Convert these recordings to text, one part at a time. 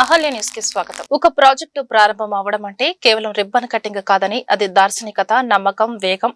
Ahalya news కి స్వాగతం. ఒక ప్రాజెక్టు ప్రారంభం అవడం అంటే కేవలం రిబ్బన్ కటింగ్ కాదని అది దార్శనికత, నమ్మకం, వేగం,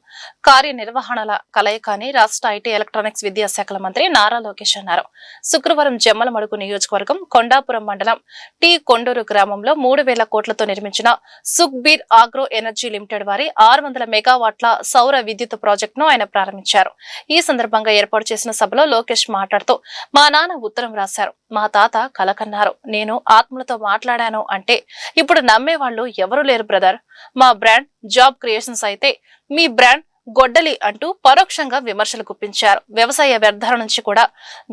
కార్యనిర్వహణల కలయిక అని రాష్ట్ర ఐటీ ఎలక్ట్రానిక్స్ విద్యాశాఖల మంత్రి నారా లోకేష్ అన్నారు. శుక్రవారం జమ్మలమడుగు నియోజకవర్గం కొండాపురం మండలం టీ కొండూరు గ్రామంలో 3,000 కోట్లతో నిర్మించిన సుఖ్బీర్ ఆగ్రో ఎనర్జీ లిమిటెడ్ వారి 600 మెగావాట్ల సౌర విద్యుత్ ప్రాజెక్టును ఆయన ప్రారంభించారు. ఈ సందర్భంగా ఏర్పాటు చేసిన సభలో లోకేష్ మాట్లాడుతూ, మా నాన్న ఉత్తరం రాశారు, మా తాత కలకన్నారు, నేను ఆత్మలతో మాట్లాడాను అంటే ఇప్పుడు నమ్మేవాళ్లు ఎవరు లేరు బ్రదర్. మా బ్రాండ్ జాబ్ క్రియేషన్స్ అయితే మీ బ్రాండ్ గొడ్డలి అంటూ పరోక్షంగా విమర్శలు గుప్పించారు. వ్యవసాయ వ్యర్థాల నుంచి కూడా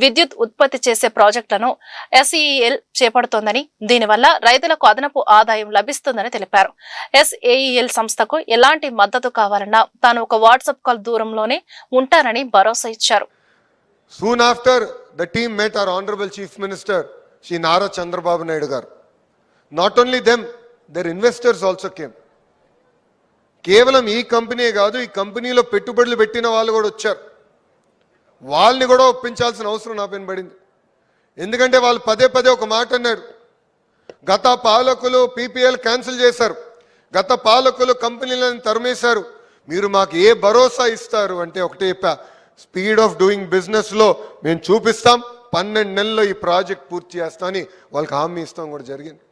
విద్యుత్ ఉత్పత్తి చేసే ప్రాజెక్టులను ఎస్ఈఎల్ చేపడుతోందని, దీనివల్ల రైతులకు అదనపు ఆదాయం లభిస్తుందని తెలిపారు. ఎస్ఏఈఎల్ సంస్థకు ఎలాంటి మద్దతు కావాలన్నా తాను ఒక వాట్సాప్ కాల్ దూరంలోనే ఉంటానని భరోసా ఇచ్చారు. Soon after, the team met our Honorable Chief Minister, Shri Nara Chandrababu Naidu garu. Not only them, their investors also came. కేవలం ఈ కంపెనీ కాదు, ఈ కంపెనీలో పెట్టుబడులు పెట్టిన వాళ్ళు కూడా వచ్చారు. వాళ్ళని కూడా ఒప్పించాల్సిన అవసరం నా పైన పడింది. ఎందుకంటే వాళ్ళు పదే పదే ఒక మాట అన్నారు, గత పాలకులు పీపీఎల్ క్యాన్సిల్ చేశారు, గత పాలకులు కంపెనీలను తరిమేశారు, మీరు మాకు ఏ భరోసా ఇస్తారు అంటే ఒకటే చెప్పా, స్పీడ్ ఆఫ్ డూయింగ్ బిజినెస్ లో మేము చూపిస్తాం, 12 నెలల్లో ఈ ప్రాజెక్ట్ పూర్తి చేస్తామని వాళ్ళకి హామీ ఇస్తాం కూడా జరిగింది.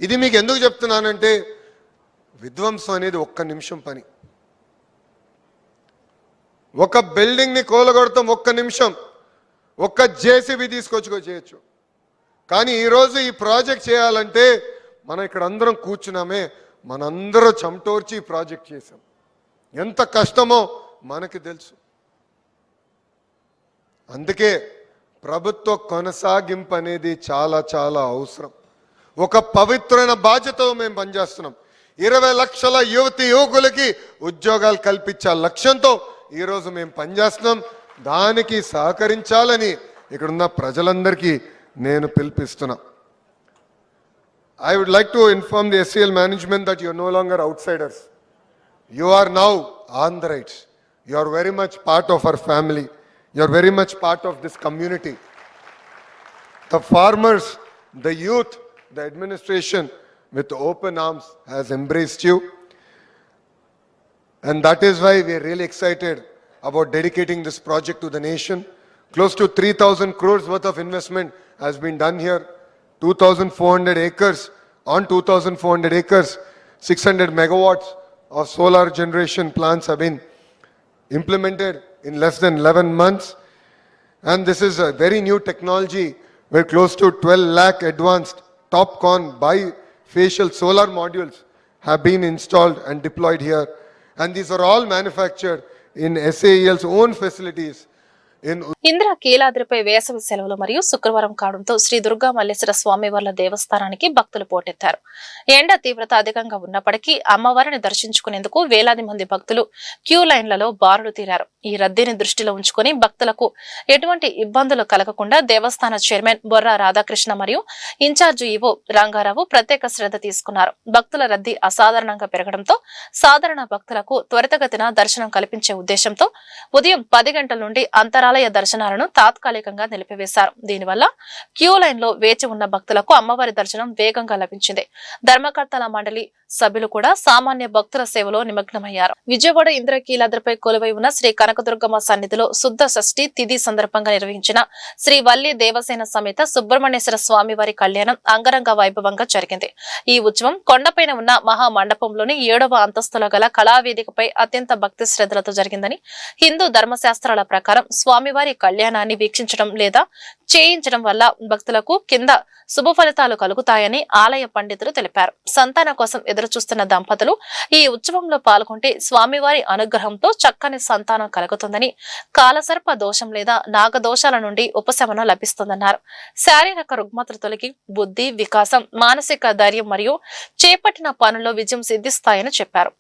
ఇది మీకు ఎందుకు చెప్తున్నానంటే, విధ్వంసం అనేది ఒక్క నిమిషం పని. ఒక బిల్డింగ్ ని కూలగొడతాం ఒక్క నిమిషం, ఒక్క జేసీబీ తీసుకొచ్చి చేయొచ్చు. కానీ ఈరోజు ఈ ప్రాజెక్ట్ చేయాలంటే మనం ఇక్కడ అందరం కూర్చున్నామే, మనందరం చెమటోర్చి ఈ ప్రాజెక్ట్ చేసాం. ఎంత కష్టమో మనకి తెలుసు. అందుకే ప్రభుత్వ కొనసాగింపు అనేది చాలా చాలా అవసరం. ఒక పవిత్రమైన బాధ్యతతో మేము పనిచేస్తున్నాం. 20 లక్షల యువతి యువకులకి ఉద్యోగాలు కల్పించే లక్ష్యంతో ఈరోజు మేము పనిచేస్తున్నాం. దానికి సహకరించాలని ఇక్కడున్న ప్రజలందరికీ నేను పిలిపిస్తున్నా. I would like to inform the SCL management that you are no longer outsiders. You are now Andhrites. You are very much part of our family. You are very much part of this community. The farmers, the youth, the administration with open arms has embraced you. And that is why we are really excited about dedicating this project to the nation. Close to 3,000 crores worth of investment has been done here. 2,400 acres, on 2,400 acres, 600 megawatts of solar generation plants have been implemented in less than 11 months. And this is a very new technology where close to 12 lakh advanced TOPCon bifacial solar modules have been installed and deployed here. And these are all manufactured in SAEL's own facilities. Indra కీలాద్రిపై వేసవి సెలవులు మరియు శుక్రవారం కావడంతో శ్రీ దుర్గా మల్లేశ్వర స్వామివార్ల దేవస్థానానికి భక్తులు పోటెత్తారు. ఎండ తీవ్రత అధికంగా ఉన్నప్పటికీ అమ్మవారిని దర్శించుకునేందుకు వేలాది మంది భక్తులు క్యూ లైన్లలో బారులు తీరారు. ఈ రద్దీని దృష్టిలో ఉంచుకుని భక్తులకు ఎటువంటి ఇబ్బందులు కలగకుండా దేవస్థాన చైర్మన్ బొర్రా రాధాకృష్ణ మరియు ఇన్ఛార్జి ఈవో రంగారావు ప్రత్యేక శ్రద్ధ తీసుకున్నారు. భక్తుల రద్దీ అసాధారణంగా పెరగడంతో సాధారణ భక్తులకు త్వరితగతిన దర్శనం కల్పించే ఉద్దేశంతో ఉదయం 10 గంటల నుండి అంతరాలయ దర్శనాలను తాత్కాలికంగా నిలిపివేశారు. దీనివల్ల క్యూ లైన్ లో వేచి ఉన్న భక్తులకు అమ్మవారి దర్శనం వేగంగా లభించింది. ధర్మకర్తల మండలి సభ్యులు కూడా సామాన్య భక్తుల సేవలో నిమగ్నమయ్యారు. విజయవాడ ఇంద్రకీలాద్రిపై కొలువై ఉన్న శ్రీ కనకదుర్గమ్మ సన్నిధిలో శుద్ధ షష్ఠి తిథి సందర్భంగా నిర్వహించిన శ్రీ వల్లి దేవసేన సమేత సుబ్రహ్మణ్యేశ్వర స్వామి వారి కళ్యాణం అంగరంగ వైభవంగా జరిగింది. ఈ ఉత్సవం కొండపైన ఉన్న మహా మండపంలోని 7వ అంతస్తులో గల కళావేదికపై అత్యంత భక్తి శ్రద్ధలతో జరిగిందని, హిందూ ధర్మశాస్త్రాల ప్రకారం స్వామివారి కళ్యాణాన్ని వీక్షించడం లేదా చేయించడం వల్ల భక్తులకు కింద శుభ ఫలితాలు కలుగుతాయని ఆలయ పండితులు తెలిపారు. సంతానం కోసం ఎదురుచూస్తున్న దంపతులు ఈ ఉత్సవంలో పాల్గొంటే స్వామివారి అనుగ్రహంతో చక్కని సంతానం కలుగుతుందని, కాలసర్ప దోషం లేదా నాగదోషాల నుండి ఉపశమనం లభిస్తుందన్నారు. శారీరక రుగ్మతలు తొలగి బుద్ధి వికాసం, మానసిక ధైర్యం మరియు చేపట్టిన పనుల్లో విజయం సిద్ధిస్తాయని చెప్పారు.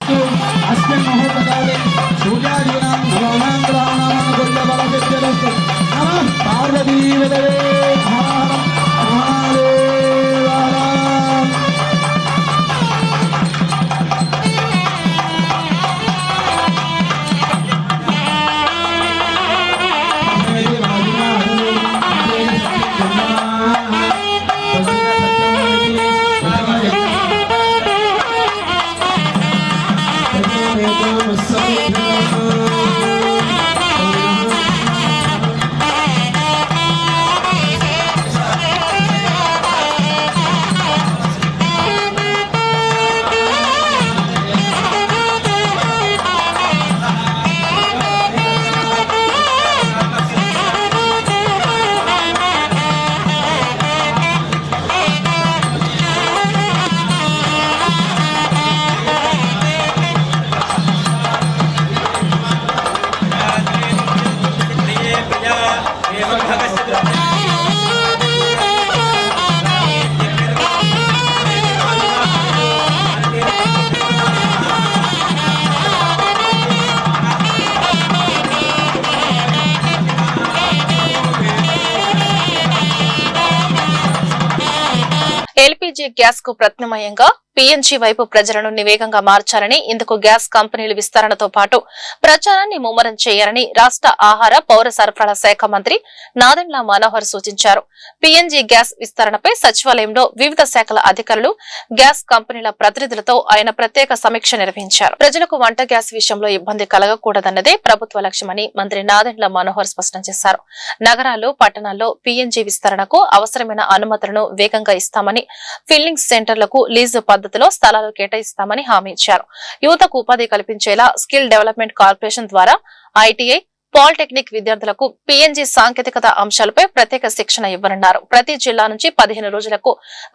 గ్యాస్ కు ప్రత్యామ్నాయంగా పీఎన్జీ వైపు ప్రజలను నివేగంగా మార్చాలని, ఇందుకు గ్యాస్ కంపెనీల విస్తరణతో పాటు ప్రచారాన్ని ముమ్మరం చేయాలని రాష్ట్ర ఆహార పౌర సరఫరాల శాఖ మంత్రి నాదెండ్ల మనోహర్ సూచించారు. పీఎన్జీ గ్యాస్ విస్తరణపై సచివాలయంలో వివిధ శాఖల అధికారులు, గ్యాస్ కంపెనీల ప్రతినిధులతో ఆయన ప్రత్యేక సమీక్ష నిర్వహించారు. ప్రజలకు వంట గ్యాస్ విషయంలో ఇబ్బంది కలగకూడదన్నదే ప్రభుత్వ లక్ష్యమని మంత్రి నాదెండ్ల మనోహర్ స్పష్టం చేశారు. నగరాలు, పట్టణాల్లో పీఎన్జీ విస్తరణకు అవసరమైన అనుమతులను వేగంగా ఇస్తామని, ఫిల్లింగ్ సెంటర్లకు లీజు పద్ధతిలో స్థలాలు కేటాయిస్తామని హామీ ఇచ్చారు. యువతకు ఉపాధి కల్పించేలా స్కిల్ డెవలప్మెంట్ కార్పొరేషన్ ద్వారా ఐటీఐ, పాలిటెక్నిక్ విద్యార్థులకు పీఎన్జీ సాంకేతికత అంశాలపై ప్రత్యేక శిక్షణ ఇవ్వనున్నారు. ప్రతి జిల్లా నుంచి 15 రోజులకు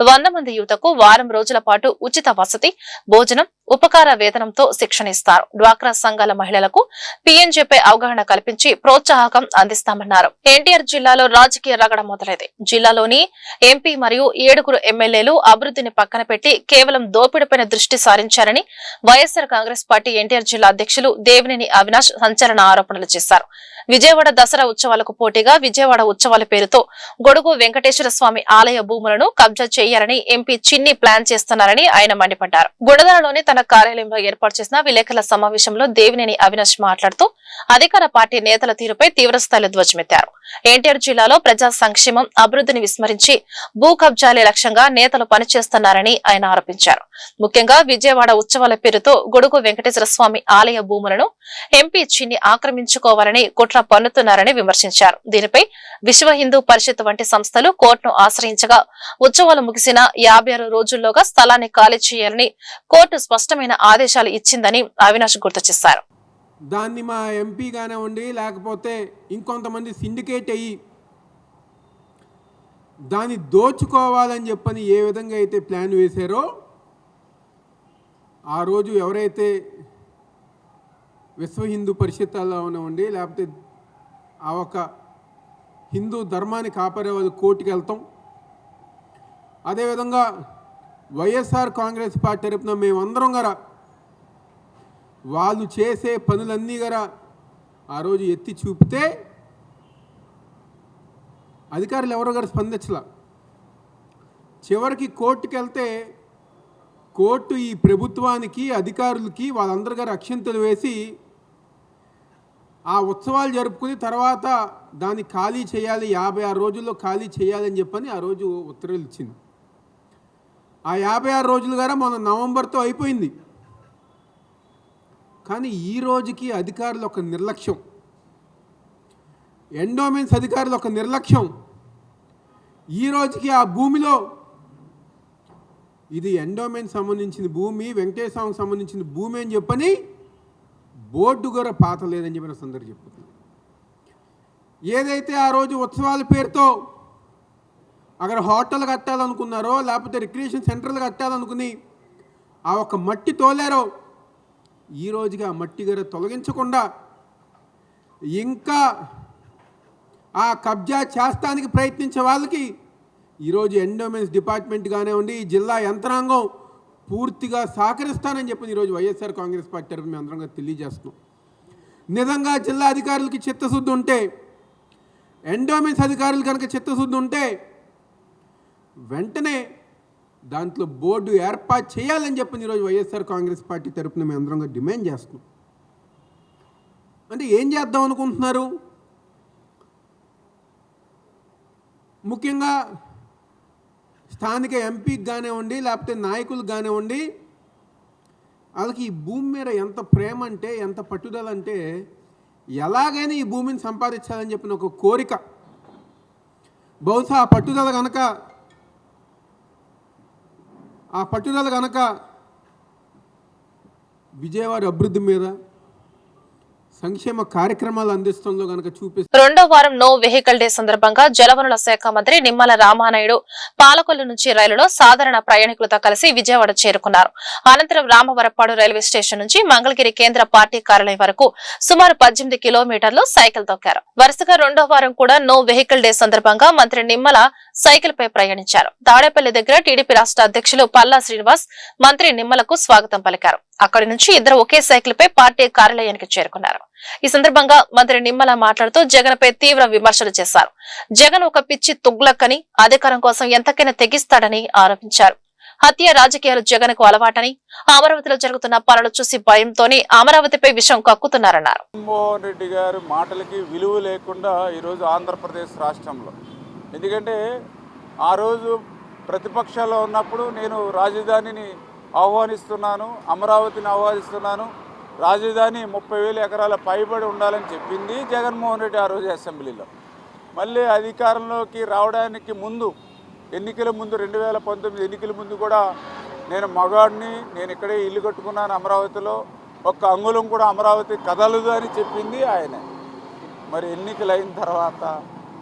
100 మంది యువతకు వారం రోజుల పాటు ఉచిత వసతి, భోజనం, ఉపకార వేతనంతో శిక్షణ ఇస్తారు. డ్వాక్రా సంఘాల మహిళలకు పీఎన్జీపై అవగాహన కల్పించి ప్రోత్సాహకం అందిస్తామన్నారు. ఎన్టీఆర్ జిల్లాలో రాజకీయ రగడ మొదలైంది. జిల్లాలోని ఎంపీ మరియు 7 ఎమ్మెల్యేలు అభివృద్ధిని పక్కన పెట్టి కేవలం దోపిడీపైన దృష్టి సారించారని వైఎస్ఆర్ కాంగ్రెస్ పార్టీ ఎన్టీఆర్ జిల్లా అధ్యక్షులు దేవినేని అవినాష్ సంచలన ఆరోపణలు చేశారు. విజయవాడ దసరా ఉత్సవాలకు పోటీగా విజయవాడ ఉత్సవాల పేరుతో గొడుగు వెంకటేశ్వర స్వామి ఆలయ భూములను కబ్జా చేయాలని ఎంపీ చిన్ని ప్లాన్ చేస్తున్నారని ఆయన మండిపడ్డారు. గుడదలలోని తన కార్యాలయంలో ఏర్పాటు చేసిన విలేకరుల సమావేశంలో దేవినేని అవినాష్ మాట్లాడుతూ అధికార పార్టీ నేతల తీరుపై తీవ్రస్థాయిలో ధ్వజమెత్తారు. ఎన్టీఆర్ జిల్లాలో ప్రజా సంక్షేమం, అభివృద్ధిని విస్మరించి భూ కబ్జాలే లక్ష్యంగా నేతలు పనిచేస్తున్నారని ఆయన ఆరోపించారు. ముఖ్యంగా విజయవాడ ఉత్సవాల పేరుతో గొడుగు వెంకటేశ్వర స్వామి ఆలయ భూములను ఎంపీ చిన్ని ఆక్రమించుకోవాలని కుట్ర పన్నుతున్నారని విమర్శించారు. దీనిపై విశ్వ హిందూ పరిషత్ వంటి సంస్థలు కోర్టును ఆశ్రయించగా ఉత్సవాలు ముగిసిన 56 రోజుల్లోగా స్థలాన్ని ఖాళీ చేయాలని కోర్టు స్పష్టమైన ఆదేశాలు ఇచ్చిందని అవినాష్ గుర్తు చేశారు. దాన్ని మా ఎంపీ కానివ్వండి, లేకపోతే ఇంకొంతమంది సిండికేట్ అయ్యి దాన్ని దోచుకోవాలని చెప్పని ఏ విధంగా అయితే ప్లాన్ వేశారో, ఆ రోజు ఎవరైతే విశ్వ హిందూ పరిషత్ అలా ఉండి, లేకపోతే ఆ ఒక హిందూ ధర్మాన్ని కాపాడే వాళ్ళు కోర్టుకి వెళ్తాం. అదేవిధంగా వైఎస్ఆర్ కాంగ్రెస్ పార్టీ తరపున మేమందరం గారా వాళ్ళు చేసే పనులన్నీ గారా ఆ రోజు ఎత్తి చూపితే అధికారులు ఎవరో గారు స్పందించలా. చివరికి కోర్టుకి వెళ్తే కోర్టు ఈ ప్రభుత్వానికి, అధికారులకి వాళ్ళందరి గారు అక్షింతలు వేసి ఆ ఉత్సవాలు జరుపుకుని తర్వాత దాన్ని ఖాళీ చేయాలి, 56 రోజుల్లో ఖాళీ చేయాలని చెప్పని ఆ రోజు ఉత్తర్వులు ఇచ్చింది. ఆ 56 రోజులు గారా మొన్న నవంబర్తో అయిపోయింది. కానీ ఈ రోజుకి అధికారులు ఒక నిర్లక్ష్యం, ఎండోమెంట్స్ అధికారులు ఒక నిర్లక్ష్యం. ఈ రోజుకి ఆ భూమిలో ఇది ఎండోమెంట్ సంబంధించిన భూమి, వెంకటేశ్వరకి సంబంధించిన భూమి అని చెప్పని బోర్డు కూడా పాత లేదని చెప్పిన సందర్భం చెప్పుతుంది. ఏదైతే ఆ రోజు ఉత్సవాల పేరుతో అక్కడ హోటల్ కట్టాలనుకున్నారో, లేకపోతే రిక్రియేషన్ సెంటర్లు కట్టాలనుకుని ఆ ఒక మట్టి తోలారో, ఈ రోజుగా ఆ మట్టి గారు తొలగించకుండా ఇంకా ఆ కబ్జా చేస్తానికి ప్రయత్నించే వాళ్ళకి ఈరోజు ఎండోమెంట్స్ డిపార్ట్మెంట్ కానివ్వండి, జిల్లా యంత్రాంగం పూర్తిగా సహకరిస్తానని చెప్పి ఈరోజు వైఎస్ఆర్ కాంగ్రెస్ పార్టీ తరఫున మేము అందరంగా తెలియజేస్తున్నాం. నిజంగా జిల్లా అధికారులకి చిత్తశుద్ధి ఉంటే, ఎండోమెంట్స్ అధికారులు కనుక చిత్తశుద్ధి ఉంటే వెంటనే దాంట్లో బోర్డు ఏర్పాటు చేయాలని చెప్పి ఈరోజు వైఎస్ఆర్ కాంగ్రెస్ పార్టీ తరఫున మేము అందరంగా డిమాండ్ చేస్తున్నాం. అంటే ఏం చేద్దాం అనుకుంటున్నారు? ముఖ్యంగా స్థానిక ఎంపీకి కానివ్వండి, లేకపోతే నాయకులకు కానివ్వండి, వాళ్ళకి ఈ భూమి మీద ఎంత ప్రేమ అంటే, ఎంత పట్టుదల అంటే, ఎలాగైనా ఈ భూమిని సంపాదించాలని చెప్పిన ఒక కోరిక. బహుశా ఆ పట్టుదల కనుక విజయవాడ అభివృద్ధి మీద, సంక్షేమ కార్యక్రమాలు అందిస్తుందో గనక చూపిస్తుంది. రెండో వారం నో వెహికల్ డే సందర్భంగా జలవనరుల శాఖ మంత్రి నిమ్మల రామానాయుడు పాలకొల్లు నుంచి రైలులో సాధారణ ప్రయాణికులతో కలిసి విజయవాడ చేరుకున్నారు. అనంతరం రామవరపాడు రైల్వే స్టేషన్ నుంచి మంగళగిరి కేంద్ర పార్టీ కార్యాలయం వరకు సుమారు 18 కిలోమీటర్లు సైకిల్ తొక్కారు. వరుసగా రెండో వారం కూడా నో వెహికల్ డే సందర్భంగా మంత్రి నిమ్మల సైకిల్ పై ప్రయాణించారు. తాడేపల్లి దగ్గర టీడీపీ రాష్ట్ర అధ్యక్షులు పల్లా శ్రీనివాస్ మంత్రి నిమ్మలకు స్వాగతం పలికారు. అక్కడి నుంచి ఇద్దరు ఒకే సైకిల్ పై పార్టీ కార్యాలయానికి చేరుకున్నారు. ఈ సందర్భంగా మంత్రి నిమ్మల మాట్లాడుతూ జగన్ పై తీవ్ర విమర్శలు చేశారు. జగన్ ఒక పిచ్చి తుగ్లక్ అని, అధికారం కోసం ఎంతకైనా తెగిస్తాడని ఆరోపించారు. హత్య రాజకీయాలు జగన్ కు అలవాటని, అమరావతిలో జరుగుతున్న పనులు చూసి భయంతోనే అమరావతిపై విషం కక్కుతున్నారన్నారు. జగన్మోహన్ రెడ్డి గారి మాటలకి విలువ లేకుండా ఈరోజు ఆంధ్రప్రదేశ్ రాష్ట్రంలో, ఎందుకంటే ఆ రోజు ప్రతిపక్షాల్లో ఉన్నప్పుడు నేను రాజధానిని ఆహ్వానిస్తున్నాను, అమరావతిని ఆహ్వానిస్తున్నాను, రాజధాని 30,000 ఎకరాల పైబడి ఉండాలని చెప్పింది జగన్మోహన్ రెడ్డి ఆ రోజు అసెంబ్లీలో. మళ్ళీ అధికారంలోకి రావడానికి ముందు, ఎన్నికల ముందు 2019 ఎన్నికల ముందు కూడా నేను మగాడిని, నేను ఇక్కడే ఇల్లు కట్టుకున్నాను అమరావతిలో, ఒక్క అంగుళం కూడా అమరావతి కదలదు అని చెప్పింది ఆయన. మరి ఎన్నికలు అయిన తర్వాత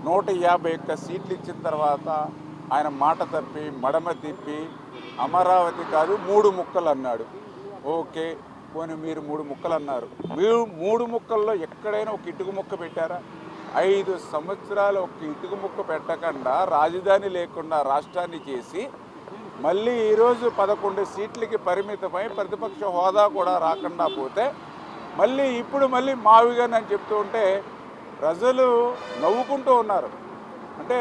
151 సీట్లు ఇచ్చిన తర్వాత ఆయన మాట తప్పి మడమ తిప్పి అమరావతి కాదు 3 ముక్కలు అన్నాడు. ఓకే, పోనీ మీరు 3 ముక్కలు అన్నారు. మీరు 3 ముక్కల్లో ఎక్కడైనా ఒక ఇటుక ముక్క పెట్టారా? 5 సంవత్సరాలు ఒక ఇటుక ముక్క పెట్టకుండా రాజధాని లేకుండా రాష్ట్రాన్ని చేసి మళ్ళీ ఈరోజు 11 సీట్లకి పరిమితమై ప్రతిపక్ష హోదా కూడా రాకుండా పోతే ఇప్పుడు మావిగా అని చెప్తూ ఉంటే ప్రజలు నవ్వుకుంటూ ఉన్నారు. అంటే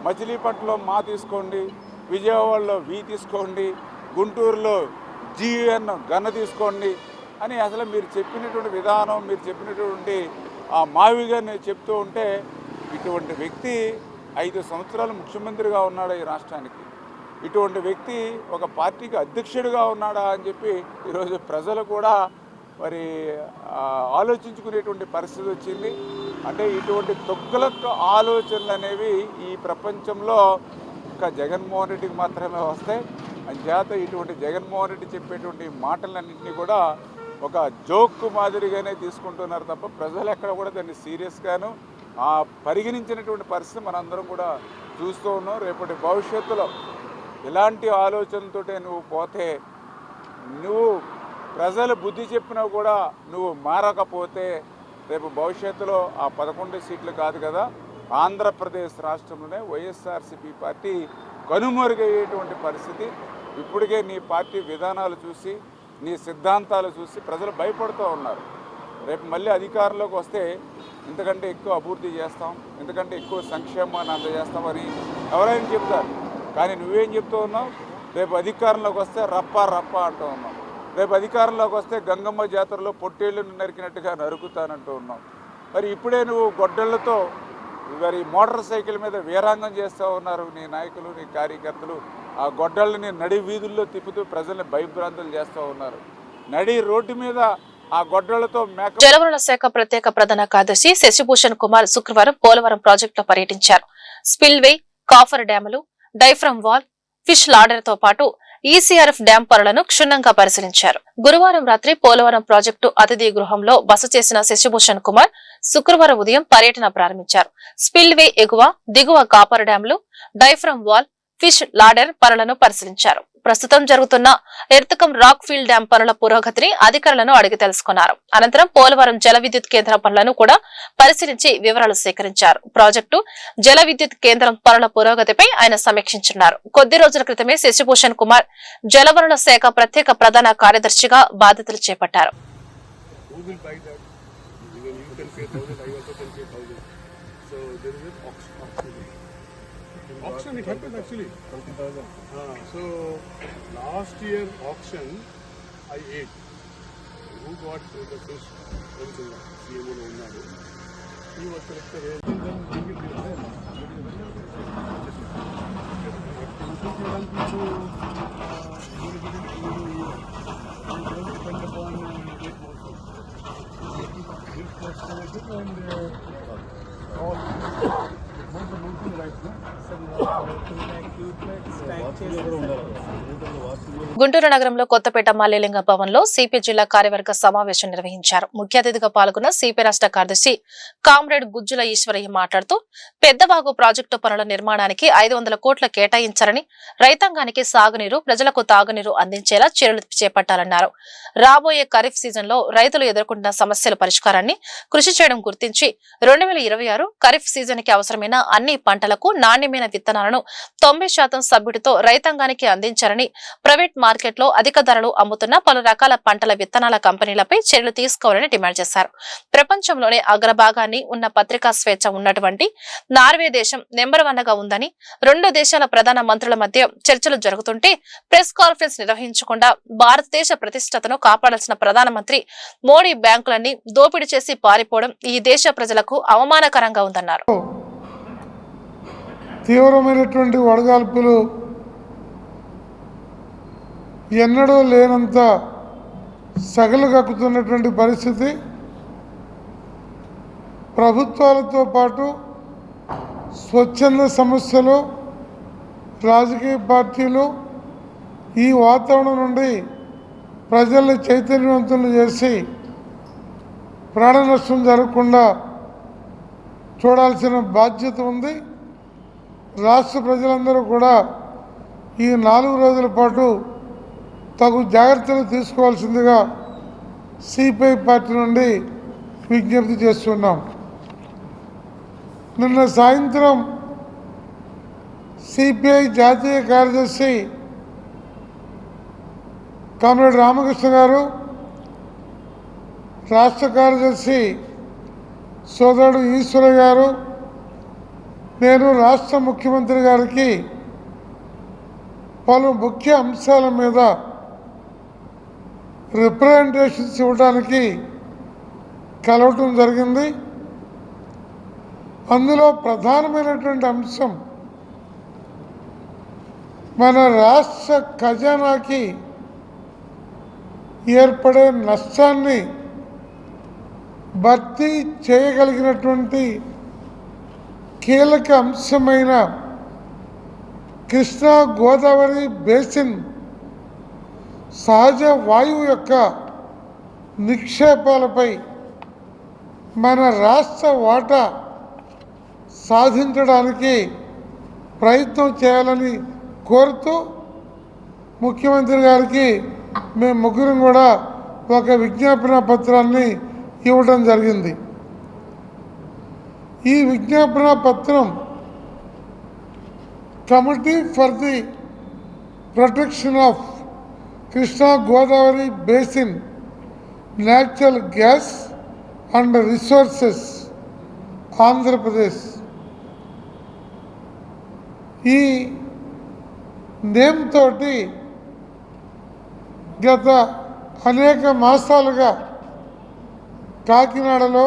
మచిలీపట్నంలో మా తీసుకోండి, విజయవాడలో వి తీసుకోండి, గుంటూరులో జిఎన్ గన్న తీసుకోండి అని అసలు మీరు చెప్పినటువంటి విధానం, మీరు చెప్పినటువంటి ఆ మావిగారిని చెప్తూ ఉంటే ఇటువంటి వ్యక్తి 5 సంవత్సరాలు ముఖ్యమంత్రిగా ఉన్నాడు ఈ రాష్ట్రానికి, ఇటువంటి వ్యక్తి ఒక పార్టీకి అధ్యక్షుడిగా ఉన్నాడా అని చెప్పి ఈరోజు ప్రజలు కూడా మరి ఆలోచించుకునేటువంటి పరిస్థితి వచ్చింది. అంటే ఇటువంటి తొక్కులకు ఆలోచనలు అనేవి ఈ ప్రపంచంలో ఒక జగన్మోహన్ రెడ్డికి మాత్రమే వస్తాయి. అంచేత ఇటువంటి జగన్మోహన్ రెడ్డి చెప్పేటువంటి మాటలన్నింటినీ కూడా ఒక జోక్ మాదిరిగానే తీసుకుంటున్నారు తప్ప ప్రజలు ఎక్కడ కూడా దాన్ని సీరియస్గాను పరిగణించినటువంటి పరిస్థితి మనందరం కూడా చూస్తూ ఉన్నాం. రేపటి భవిష్యత్తులో ఇలాంటి ఆలోచనతోటే నువ్వు పోతే, నువ్వు ప్రజలు బుద్ధి చెప్పినా కూడా నువ్వు మారకపోతే రేపు భవిష్యత్తులో ఆ 11 సీట్లు కాదు కదా, ఆంధ్రప్రదేశ్ రాష్ట్రంలోనే వైఎస్ఆర్సీపీ పార్టీ కనుమరుగయ్యేటువంటి పరిస్థితి. ఇప్పటికే నీ పార్టీ విధానాలు చూసి, నీ సిద్ధాంతాలు చూసి ప్రజలు భయపడుతూ ఉన్నారు. రేపు మళ్ళీ అధికారంలోకి వస్తే ఇంతకంటే ఎక్కువ అభివృద్ధి చేస్తాం, ఇంతకంటే ఎక్కువ సంక్షేమాన్ని అందజేస్తామని ఎవరైనా చెప్తారు. కానీ నువ్వేం చెప్తూ ఉన్నావు? రేపు అధికారంలోకి వస్తే రప్ప అంటూ ఉన్నావు. రేపు అధికారంలోకి వస్తే గంగమ్మ జాతరలో పొట్టేళ్లను నరికినట్టుగా నరుకుతానంటూ ఉన్నావు. మరి ఇప్పుడే నువ్వు గొడ్డళ్లతో మరి మోటార్ సైకిల్ మీద వీరాంగం చేస్తూ ఉన్నారు నీ నాయకులు, నీ కార్యకర్తలు. ఆ గొడ్డళ్ళని నడి వీధుల్లో తిప్పుతూ ప్రజల్ని భయభ్రాంతులు చేస్తూ ఉన్నారు. నడి రోడ్డు మీద ఆ గొడ్డళ్లతో జలవనరుల శాఖ ప్రత్యేక ప్రధాన కార్యదర్శి శశిభూషణ్ కుమార్ శుక్రవారం పోలవరం ప్రాజెక్టులో పర్యటించారు. స్పిల్వే, కాఫర్ డ్యాములు, డైఫ్రమ్ వాల్, ఫిష్ లాడర్ తో పాటు ఈసీఆర్ఎఫ్ డ్యాం పనులను క్షుణ్ణంగా పరిశీలించారు. గురువారం రాత్రి పోలవరం ప్రాజెక్టు అతిథి గృహంలో బస చేసిన శశిభూషణ్ కుమార్ శుక్రవారం ఉదయం పర్యటన ప్రారంభించారు. స్పిల్వే ఎగువ, దిగువ కాపర్ డ్యాంలు, డైఫ్రమ్ వాల్, ఫిష్ లాడర్ పనులను పరిశీలించారు. ప్రస్తుతం జరుగుతున్న ఎర్తకం రాక్ ఫీల్డ్ డ్యాం పనుల పురోగతిని అధికారులను అడిగి తెలుసుకున్నారు. అనంతరం పోలవరం జల విద్యుత్ కేంద్రం పనులను కూడా పరిశీలించి వివరాలు సేకరించారు. ప్రాజెక్టు జల విద్యుత్ కేంద్రం పనుల పురోగతిపై ఆయన సమీక్షించున్నారు. కొద్ది రోజుల క్రితమే శశిభూషణ్ కుమార్ జలవనరుల శాఖ ప్రత్యేక ప్రధాన కార్యదర్శిగా బాధ్యతలు చేపట్టారు. Auction, it happened actually. 20,000. So last year auction, I ate. Who got the fish? CMO lo unnadu. He was selected. Guntur నగరంలో కొత్తపేట మల్లేలింగ భవన్ లో సిపి జిల్లా కార్యవర్గ సమావేశం నిర్వహించారు. ముఖ్య అతిథిగా పాల్గొన్న సిపి రాష్ట్ర కార్యదర్శి కామ్రేడ్ గుజ్జుల ఈశ్వరయ్య మాట్లాడుతూ పెద్దవాగు ప్రాజెక్టు పనుల నిర్మాణానికి 500 కోట్ల కేటాయించారని, రైతాంగానికి సాగునీరు, ప్రజలకు తాగునీరు అందించేలా చర్యలు చేపట్టాలన్నారు. రాబోయే ఖరీఫ్ సీజన్ లో రైతులు ఎదుర్కొంటున్న సమస్యల పరిష్కారాన్ని కృషి చేయడం గుర్తించి 2026 ఖరీఫ్ సీజన్ కి అవసరమైన అన్ని పంటలకు రైతులకు నాణ్యమైన విత్తనాలను 90% సబ్సిడీతో రైతాంగానికి అందించాలని, ప్రైవేట్ మార్కెట్లో అధిక ధరలు అమ్ముతున్న పలు రకాల పంటల విత్తనాల కంపెనీలపై చర్యలు తీసుకోవాలని డిమాండ్ చేశారు. ప్రపంచంలోనే అగ్రభాగాన్ని ఉన్న పత్రికా స్వేచ్ఛ ఉన్నటువంటి నార్వే దేశం నెంబర్ 1 గా ఉందని, 2 దేశాల ప్రధాన మంత్రుల మధ్య చర్చలు జరుగుతుంటే ప్రెస్ కాన్ఫరెన్స్ నిర్వహించకుండా భారతదేశ ప్రతిష్టతను కాపాడాల్సిన ప్రధానమంత్రి మోడీ బ్యాంకులన్నీ దోపిడీ చేసి పారిపోవడం ఈ దేశ ప్రజలకు అవమానకరంగా ఉందన్నారు. తీవ్రమైనటువంటి వడగాల్పులు, ఎన్నడూ లేనంత సగలుగక్కుతున్నటువంటి పరిస్థితి, ప్రభుత్వాలతో పాటు స్వచ్ఛంద సంస్థలు, రాజకీయ పార్టీలు ఈ వాతావరణం నుండి ప్రజల్ని చైతన్యవంతులు చేసి ప్రాణ నష్టం జరగకుండా చూడాల్సిన బాధ్యత ఉంది. రాష్ట్ర ప్రజలందరూ కూడా ఈ 4 రోజుల పాటు తగు జాగ్రత్తలు తీసుకోవాల్సిందిగా సిపిఐ పార్టీ నుండి విజ్ఞప్తి చేస్తున్నాం. నిన్న సాయంత్రం సిపిఐ జాతీయ కార్యదర్శి కామ్రేడ్ రామకృష్ణ గారు, రాష్ట్ర కార్యదర్శి సోదరుడు ఈశ్వర గారు, నేను రాష్ట్ర ముఖ్యమంత్రి గారికి పలు ముఖ్య అంశాల మీద రిప్రజెంటేషన్స్ ఇవ్వడానికి కలవటం జరిగింది. అందులో ప్రధానమైనటువంటి అంశం మన రాష్ట్ర ఖజానాకి ఏర్పడే నష్టాన్ని భర్తీ చేయగలిగినటువంటి కీలక అంశమైన కృష్ణా గోదావరి బేసిన్ సహజ వాయువు యొక్క నిక్షేపాలపై మన రాష్ట్ర వాటా సాధించడానికి ప్రయత్నం చేయాలని కోరుతూ ముఖ్యమంత్రి గారికి మేము ముగ్గురం కూడా ఒక విజ్ఞాపన పత్రాన్ని ఇవ్వడం జరిగింది. ఈ విజ్ఞాపన పత్రం committee for the protection of Krishna Godavari basin natural gas and resources Andhra Pradesh, ఈ నేమ్ తోటి గత అనేక మాసాలుగా కాకినాడలో,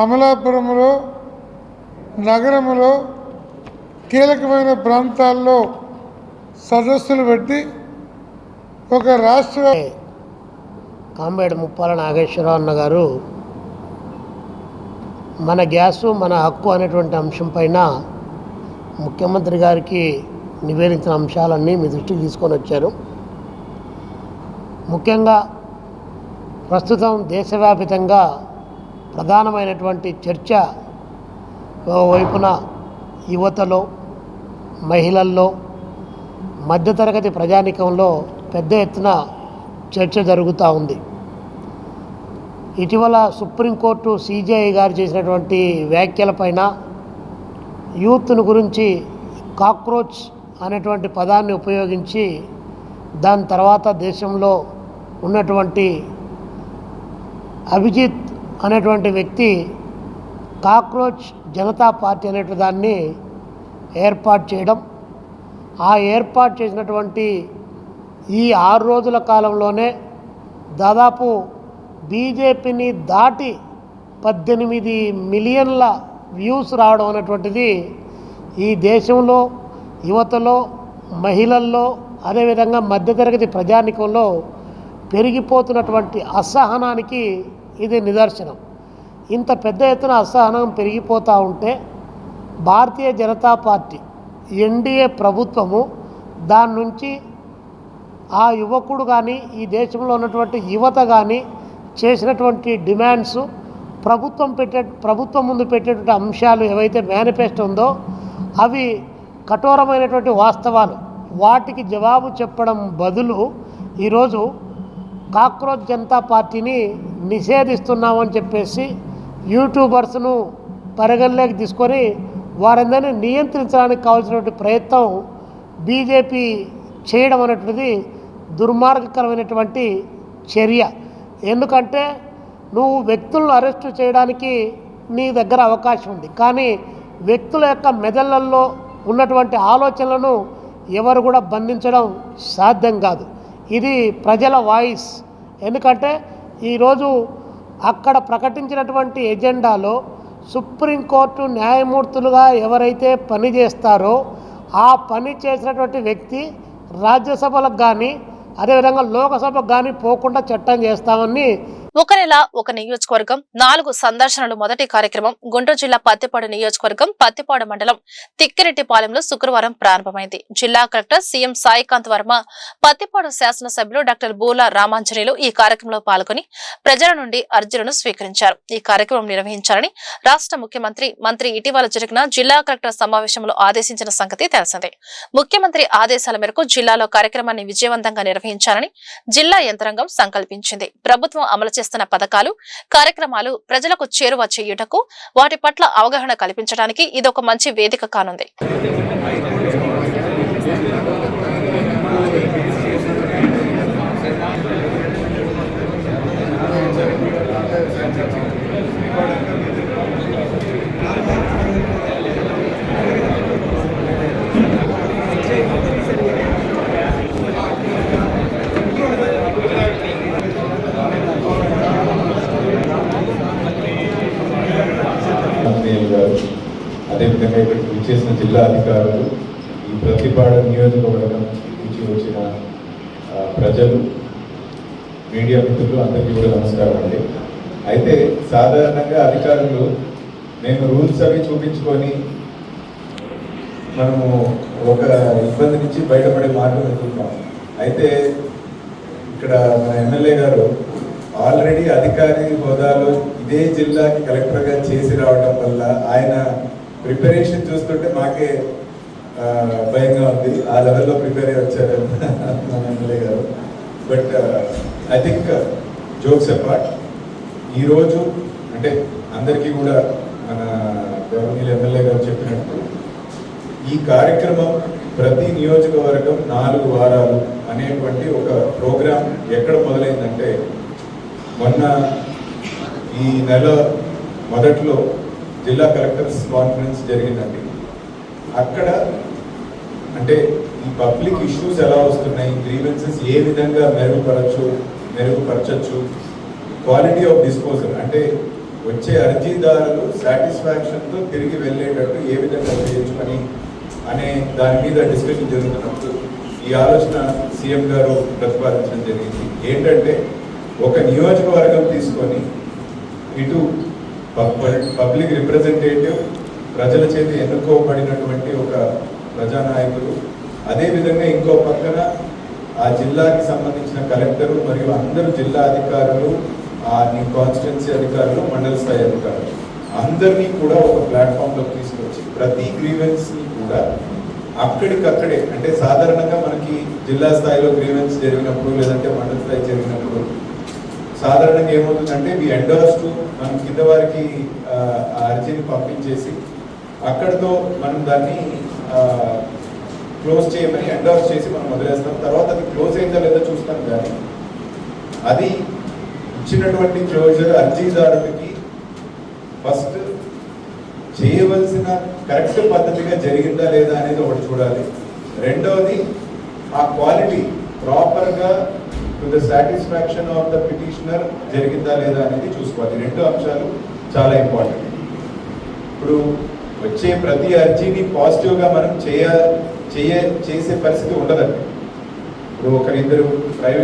అమలాపురంలో, నగరంలో కీలకమైన ప్రాంతాల్లో సదస్సులు పెట్టి ఒక రాష్ట్ర కామ్రేడ్ ముప్పాల నాగేశ్వరరావు అన్న గారు మన గ్యాసు మన హక్కు అనేటువంటి అంశం పైన ముఖ్యమంత్రి గారికి నివేదించిన అంశాలన్నీ మీ దృష్టికి తీసుకొని వచ్చారు. ముఖ్యంగా ప్రస్తుతం దేశవ్యాపితంగా ప్రధానమైనటువంటి చర్చ వైపున యువతలో, మహిళల్లో, మధ్యతరగతి ప్రజానీకంలో పెద్ద ఎత్తున చర్చ జరుగుతూ ఉంది. ఇటీవల సుప్రీంకోర్టు సిజేఐ గారు చేసినటువంటి వ్యాఖ్యలపైన యూత్ను గురించి కాక్రోచ్ అనేటువంటి పదాన్ని ఉపయోగించి, దాని తర్వాత దేశంలో ఉన్నటువంటి అభిజిత్ అనేటువంటి వ్యక్తి కాక్రోచ్ జనతా పార్టీ అనేటి దాన్ని ఏర్పాటు చేయడం, ఆ ఏర్పాటు చేసినటువంటి ఈ 6 రోజుల కాలంలోనే దాదాపు బీజేపీని దాటి 18 మిలియన్ల వ్యూస్ రావడం అనేటువంటిది ఈ దేశంలో యువతలో, మహిళల్లో, అదేవిధంగా మధ్యతరగతి ప్రజానీకంలో పెరిగిపోతున్నటువంటి అసహనానికి ఇది నిదర్శనం. ఇంత పెద్ద ఎత్తున అసహనం పెరిగిపోతూ ఉంటే భారతీయ జనతా పార్టీ ఎన్డీఏ ప్రభుత్వము దాని నుంచి ఆ యువకుడు కానీ, ఈ దేశంలో ఉన్నటువంటి యువత కానీ చేసినటువంటి డిమాండ్స్, ప్రభుత్వం ముందు పెట్టేటువంటి అంశాలు ఏవైతే మేనిఫెస్టో ఉందో అవి కఠోరమైనటువంటి వాస్తవాలు. వాటికి జవాబు చెప్పడం బదులు ఈరోజు కాక్రోచ్ జనతా పార్టీని నిషేధిస్తున్నామని చెప్పేసి యూట్యూబర్స్ను పరిగణలోకి తీసుకొని వారందరినీ నియంత్రించడానికి కావాల్సినటువంటి ప్రయత్నం బీజేపీ చేయడం అనేటువంటిది దుర్మార్గకరమైనటువంటి చర్య. ఎందుకంటే నువ్వు వ్యక్తులను అరెస్టు చేయడానికి నీ దగ్గర అవకాశం ఉంది, కానీ వ్యక్తుల యొక్క మెదళ్లలో ఉన్నటువంటి ఆలోచనలను ఎవరు కూడా బంధించడం సాధ్యం కాదు. ఇది ప్రజల వాయిస్. ఎందుకంటే ఈరోజు అక్కడ ప్రకటించినటువంటి ఎజెండాలో సుప్రీంకోర్టు న్యాయమూర్తులుగా ఎవరైతే పని చేస్తారో ఆ పని చేసినటువంటి వ్యక్తి రాజ్యసభలకు కానీ అదేవిధంగా లోకసభకు కానీ పోకుండా చట్టం చేస్తామని. ఒక నెల ఒక నియోజకవర్గం 4 సందర్శనలు మొదటి కార్యక్రమం గుంటూరు జిల్లా పత్తిపాడు నియోజకవర్గం పత్తిపాడు మండలం తిక్కిరెడ్డిపాలెంలో శుక్రవారం ప్రారంభమైంది. జిల్లా కలెక్టర్ సీఎం సాయికాంత్ వర్మ, పత్తిపాడు శాసనసభ్యులు డాక్టర్ బూల రామాంజనేయులు ఈ కార్యక్రమంలో పాల్గొని ప్రజల నుండి అర్జీలను స్వీకరించారు. ఈ కార్యక్రమం నిర్వహించాలని రాష్ట్ర మంత్రి ఇటీవల జరిగిన జిల్లా కలెక్టర్ సమావేశంలో ఆదేశించిన సంగతి తెలిసిందే. ముఖ్యమంత్రి ఆదేశాల మేరకు జిల్లాలో కార్యక్రమాన్ని విజయవంతంగా నిర్వహించాలని జిల్లా యంత్రాంగం సంకల్పించింది. ప్రభుత్వం అమలు చేస్తున్న పథకాలు, కార్యక్రమాలు ప్రజలకు చేరువ చేయుటకు, వాటి పట్ల అవగాహన కల్పించడానికి ఇదొక మంచి వేదిక కానుంది. అదేవిధంగా ఇక్కడికి విచ్చేసిన జిల్లా అధికారులు, ఈ ప్రతిపాడు నియోజకవర్గం నుంచి వచ్చిన ప్రజలు, మీడియా మిత్రులు అందరికీ కూడా నమస్కారం అండి. అయితే సాధారణంగా అధికారులు మేము రూల్స్ అవి చూపించుకొని మనము ఒక ఇబ్బంది నుంచి బయటపడే మార్గం వెతుకుతాం. అయితే ఇక్కడ మన ఎమ్మెల్యే గారు ఆల్రెడీ అధికారి హోదాలో ఇదే జిల్లాకి కలెక్టర్గా చేసి రావడం వల్ల ఆయన ప్రిపరేషన్ చూస్తుంటే మాకే భయంగా ఉంది. ఆ లెవెల్లో ప్రిపేర్ అయ్యి వచ్చారు మన ఎమ్మెల్యే గారు. But I think jokes apart, ఈరోజు అంటే అందరికీ కూడా మన గవర్నీయులు ఎమ్మెల్యే గారు చెప్పినట్టు ఈ కార్యక్రమం ప్రతి నియోజకవర్గం 4 వారాలు అనేటువంటి ఒక ప్రోగ్రాం ఎక్కడ మొదలైందంటే మొన్న ఈ నెల మొదట్లో జిల్లా కలెక్టర్స్ కాన్ఫరెన్స్ జరిగిందండి. అక్కడ అంటే ఈ పబ్లిక్ ఇష్యూస్ ఎలా వస్తున్నాయి, గ్రీవెన్సెస్ ఏ విధంగా మెరుగుపరచచ్చు, క్వాలిటీ ఆఫ్ డిస్పోజల్ అంటే వచ్చే అర్జీదారులు సాటిస్ఫాక్షన్తో తిరిగి వెళ్ళేటట్టు ఏ విధంగా చేయొచ్చు అనే దాని మీద డిస్కషన్ జరుగుతున్నప్పుడు ఈ ఆలోచన సీఎం గారు ప్రతిపాదించడం జరిగింది. ఏంటంటే ఒక నియోజకవర్గం తీసుకొని ఇటు పబ్లిక్ రిప్రజెంటేటివ్, ప్రజల చేత ఎన్నుకోబడినటువంటి ఒక ప్రజానాయకులు, అదేవిధంగా ఇంకో పక్కన ఆ జిల్లాకి సంబంధించిన కలెక్టరు మరియు అందరూ జిల్లా అధికారులు, ఆ కాన్స్టిట్యున్సీ అధికారులు, మండల స్థాయి అధికారులు అందరినీ కూడా ఒక ప్లాట్ఫామ్లో తీసుకొచ్చి ప్రతి గ్రీవెన్స్ని కూడా అక్కడికక్కడే అంటే సాధారణంగా మనకి జిల్లా స్థాయిలో గ్రీవెన్స్ జరిగినప్పుడు లేదంటే మండల స్థాయి జరిగినప్పుడు సాధారణంగా ఏమవుతుందంటే వి ఎండోర్స్ టు మనం కింద వారికి అర్జీని పంపించేసి అక్కడితో మనం దాన్ని క్లోజ్ చేయమని ఎండోర్స్ చేసి మనం వదిలేస్తాం. తర్వాత అది క్లోజ్ అయిందా లేదా చూస్తాం. కానీ అది ఇచ్చినటువంటి క్లోజర్ అర్జీదారుడికి ఫస్ట్ చేయవలసిన కరెక్ట్ పద్ధతిగా జరిగిందా లేదా అనేది ఒకటి చూడాలి. రెండవది ఆ క్వాలిటీ ప్రాపర్గా to the satisfaction of the petitioner జరిగిందా లేదా అనేది చూసుకోవాలి. 2 అంశాలు చాలా ఇంపార్టెంట్. ఇప్పుడు వచ్చే ప్రతి అర్జీని పాజిటివ్గా మనం చేసే పరిస్థితి ఉండదండి. ఇప్పుడు ఒకరిద్దరు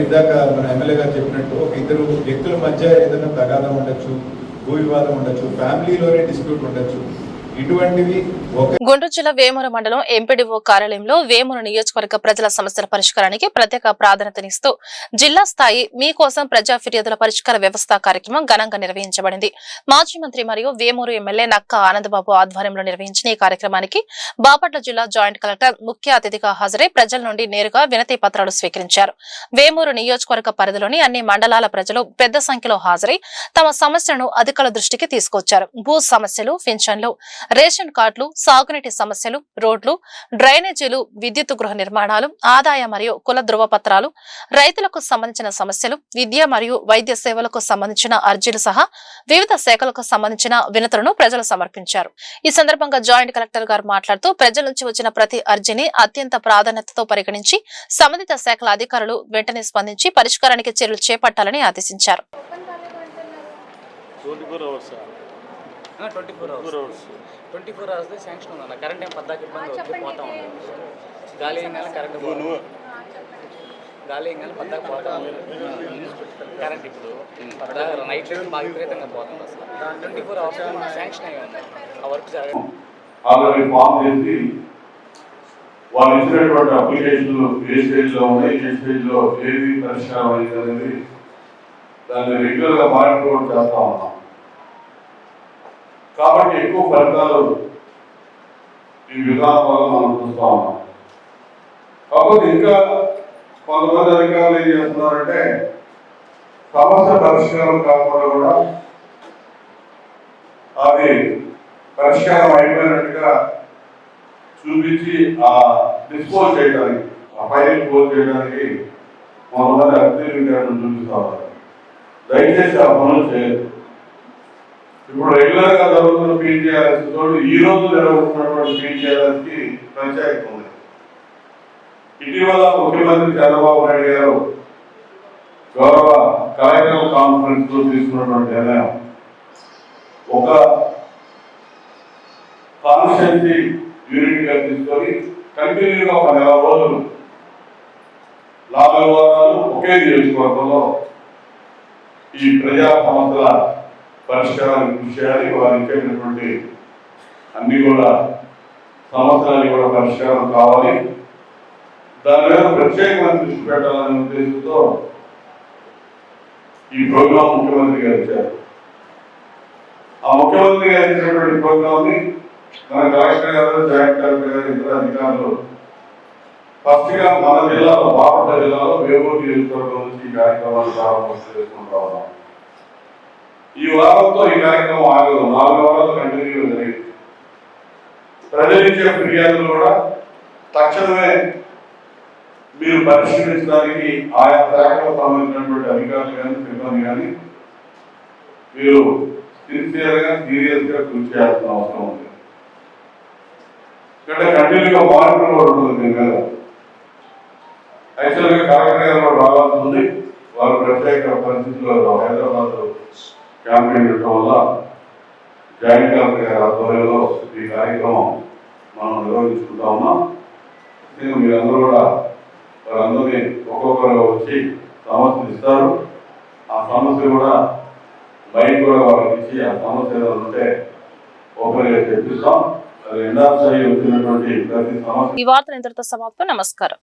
ఇందాక మన ఎమ్మెల్యే గారు చెప్పినట్టు ఒక ఇద్దరు వ్యక్తుల మధ్య ఏదైనా తగాదం ఉండొచ్చు, భూ వివాదం ఉండొచ్చు, ఫ్యామిలీలోనే డిస్ప్యూట్ ఉండొచ్చు. ఇటువంటివి గుంటూరు జిల్లా వేమూరు మండలం ఎంపీడీఓ కార్యాలయంలో వేమూరు నియోజకవర్గ ప్రజల సమస్యల పరిష్కారానికి ప్రత్యేక ప్రాధాన్యతనిస్తూ జిల్లా స్థాయి మీకోసం ప్రజా ఫిర్యాదుల పరిష్కార వ్యవస్థ కార్యక్రమం ఘనంగా నిర్వహించబడింది. మాజీ మంత్రి మరియు వేమూరు ఎమ్మెల్యే నక్కా ఆనందబాబు ఆధ్వర్యంలో నిర్వహించిన ఈ కార్యక్రమానికి బాపట్ల జిల్లా జాయింట్ కలెక్టర్ ముఖ్య అతిథిగా హాజరై ప్రజల నుండి నేరుగా వినతి పత్రాలు స్వీకరించారు. వేమూరు నియోజకవర్గ పరిధిలోని అన్ని మండలాల ప్రజలు పెద్ద సంఖ్యలో హాజరై తమ సమస్యలను అధికారుల దృష్టికి తీసుకొచ్చారు. భూ సమస్యలు, పింఛన్లు, రేషన్ కార్డులు, సాగునీటి సమస్యలు, రోడ్లు, డ్రైనేజీలు, విద్యుత్ గృహ నిర్మాణాలు, ఆదాయ మరియు కుల ధృవపత్రాలు, రైతులకు సంబంధించిన సమస్యలు, విద్య మరియు వైద్య సేవలకు సంబంధించిన అర్జీలు సహా వివిధ శాఖలకు సంబంధించిన వినతులను ప్రజలు సమర్పించారు. ఈ సందర్భంగా జాయింట్ కలెక్టర్ గారు మాట్లాడుతూ ప్రజల నుంచి వచ్చిన ప్రతి అర్జీని అత్యంత ప్రాధాన్యతతో పరిగణించి సంబంధిత శాఖల అధికారులు వెంటనే స్పందించి పరిష్కారానికి చర్యలు చేపట్టాలని ఆదేశించారు. 24 hours శాంక్షన్ ఉందన్న. కరెంట్ ఏం పద్దాకి ఇబ్బంది అవుతుంది, పోతా ఉంది. గాలి వేయగానే కరెంట్ గాలి వేయగానే పద్దాకి పోతా ఉంది. కరెంట్ ఇప్పుడు పద్దాక నైట్ లెవెల్ బాగా విపరీతంగా పోతుంది. అసలు 24 hours శాంక్షన్ అయ్యి ఉంది. ఆ వర్క్ జరగదు. ఆల్రెడీ ఫామ్ చేసి వాళ్ళు ఇచ్చినటువంటి అప్లికేషన్లు ఏ స్టేజ్లో ఉన్నాయి, ఏ స్టేజ్లో ఏది పరిష్కారం అయింది అనేది దాన్ని రెగ్యులర్గా మానిటర్ కూడా చేస్తూ ఉన్నాం. కాబట్టి ఎక్కువ ఫలితాలు ఈ విధానం వల్ల మనం చూస్తూ ఉన్నాం. కాకపోతే ఇంకా కొంతమంది అధికారులు ఏం చేస్తున్నారంటే సమస్య పరిష్కారం కాకుండా కూడా అది పరిష్కారం అయిపోయినట్టుగా చూపించి ఆ డిస్పోజ్ చేయడానికి, ఆ ఫైల్ క్లోజ్ చేయడానికి కొంతమంది అధికారులను చూపిస్తా ఉన్నారు. దయచేసి ఆ పనులు చేయదు. ఇప్పుడు రెగ్యులర్ గా జరుగుతున్న పీజీఆర్ఎస్ తోడు ఈ రోజు జరుగుతున్నటువంటి పీజీఆర్ఎస్ కి ప్రత్యేకత ఉంది. ఇటీవల ముఖ్యమంత్రి చంద్రబాబు నాయుడు గారు గౌరవ కలెక్టర్ కాన్ఫరెన్స్ లో తీసుకున్నటువంటి నిర్ణయం ఒక కాన్స్టిట్యున్సీ యూనిట్ గా తీసుకొని కంటిన్యూగా ఒక 4 రోజులు 4 వారాలు ఒకే నియోజకవర్గంలో ఈ ప్రజా సమస్యల పరిష్కారానికి కృషి చేయాలి. వారు ఇచ్చేటటువంటి అన్ని కూడా సమస్యలన్నీ కూడా పరిష్కారం కావాలి. దాని మీద ప్రత్యేకమైన దృష్టి పెట్టాలనే ఉద్దేశంతో ఈ ప్రోగ్రాం ముఖ్యమంత్రి గారు ఇచ్చారు. ఆ ముఖ్యమంత్రి గారు ఇచ్చినటువంటి ప్రోగ్రామ్ ని మన కలెక్టర్ గారు, జాయింట్ కలెక్టర్ గారు, ఇతర అధికారులు ఫస్ట్ గా మన జిల్లాలో, బాపట్ల జిల్లాలో వేమూరు నియోజకవర్గం నుంచి ఈ కార్యక్రమాన్ని ప్రారంభం చేసుకుంటా ఉన్నాం. ఈ వారంతో ఈ కార్యక్రమం ఆగదు. 4 వారాలు కంటిన్యూ జరిగింది. ప్రజలిచ్చే ఫిర్యాదులు కూడా తక్షణమే మీరు పరిశీలించడానికి ఆయా శాఖలకు సంబంధించినటువంటి అధికారులు కానీ, సిబ్బంది కానీ మీరు సిన్సియర్గా, సీరియస్గా కృషి చేయాల్సిన అవసరం ఉంది. ఇక్కడ కంటిన్యూగా మానిటర్ కూడా ఉంటుంది దీని మీద. యాక్చువల్గా కలెక్టర్ గారు కూడా రావాల్సి ఉంది. వారు ప్రత్యేక పరిస్థితుల్లో హైదరాబాద్ క్యాంపెయిన్ ఉండటం వల్ల జాయింట్ కలెక్టర్ గారి ఆధ్వర్యంలో ఈ కార్యక్రమం మనం నిర్వహించుకుంటా ఉన్నాం. నేను మీరందరూ కూడా వారందరినీ ఒక్కొక్కరు వచ్చి సమస్యలు ఇస్తారు. ఆ సమస్య కూడా బయట కూడా వాళ్ళకి ఇచ్చి ఆ సమస్య ఏదైనా ఉంటే ఒకరిగా తెప్పిస్తాం. అది ఎండార్సై వచ్చినటువంటి ప్రతి సమస్య. ఈ వార్త ఇంతటితో సమాప్తం. నమస్కారం.